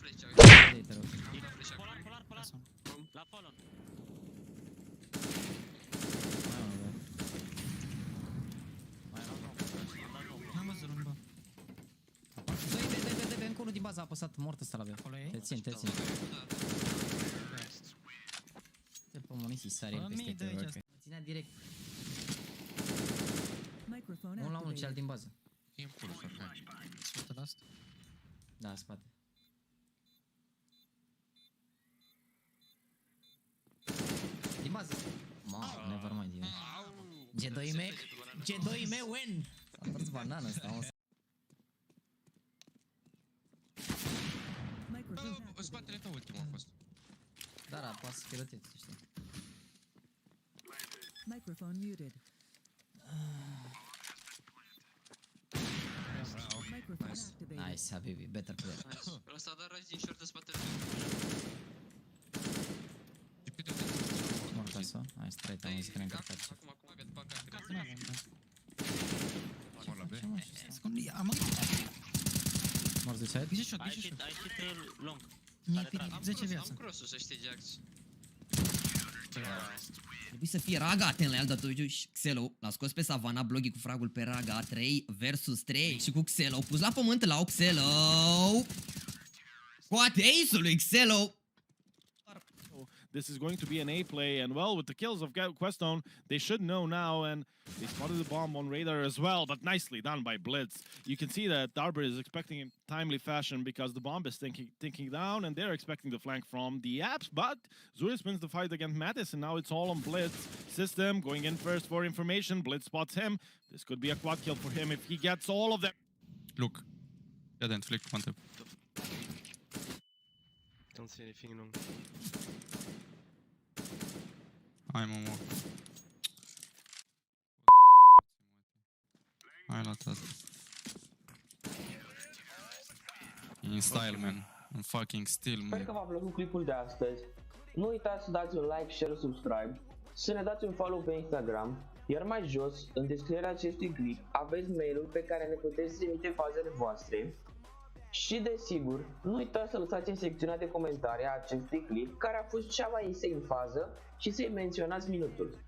flash. Te rog. Polar. La Fallon. N-am văzut un bă. Dă, încă unul din bază a apăsat mort ăsta la B. Acolo e? Te țin. Te pe muniții sare Bă, peste mii de te aici. rog. Ținea direct. Microphone 1 la 1 cel activated. din bază. E în pulă, frate. Sfârtă de asta. Da, în spate. Din bază. Never mind. G2 me win. S-a întors banana ăsta, mă. Microphone În activated. spatele tău ultimul a fost. Da, poate să fie rotit, știi. Microphone muted. Microphone activated. Nice, Habibi, better player. Ăsta a dat razi din short în spatele. Și pe de-o Mort asta. Hai, straight, am zis că ne încărcat. Acum, gata, paca. Casă n-avem, da. mor la B. Ce mă, și ăsta? Secund, am Mort de side? grijă shot, Ai grijă shot. shit lung. Mi-ai pierdut 10 viață. Am cross-ul, să știi, Jax. Trebuie să fie Raga atent la el, dar totuși Xelo l-a scos pe Savana, Bloggy cu fragul pe Raga, 3 versus 3 și cu Xelo, pus la pământ la Xelo. Scoate ace-ul lui Xelo. This is going to be an A play, and well, with the kills of Questone, they should know now, and they spotted the bomb on radar as well, but nicely done by Blitz. You can see that Darber is expecting in timely fashion because the bomb is thinking down, and they're expecting the flank from the apps, but Zurus wins the fight against Mattis, and now it's all on Blitz. System going in first for information, Blitz spots him. This could be a quad kill for him if he gets all of them. Look. Ia de flick, one tap. Don't see anything long. Hai, mă. Hai la tata. In style, man. In fucking still, Sper man. că v-a plăcut clipul de astăzi. Nu uitați să dați un like, share, subscribe, să ne dați un follow pe Instagram, iar mai jos, în descrierea acestui clip, aveți mail-ul pe care ne puteți trimite fazele voastre. Și desigur, nu uitați să lăsați în secțiunea de comentarii a acestui clip care a fost cea mai insane fază și să-i menționați minutul.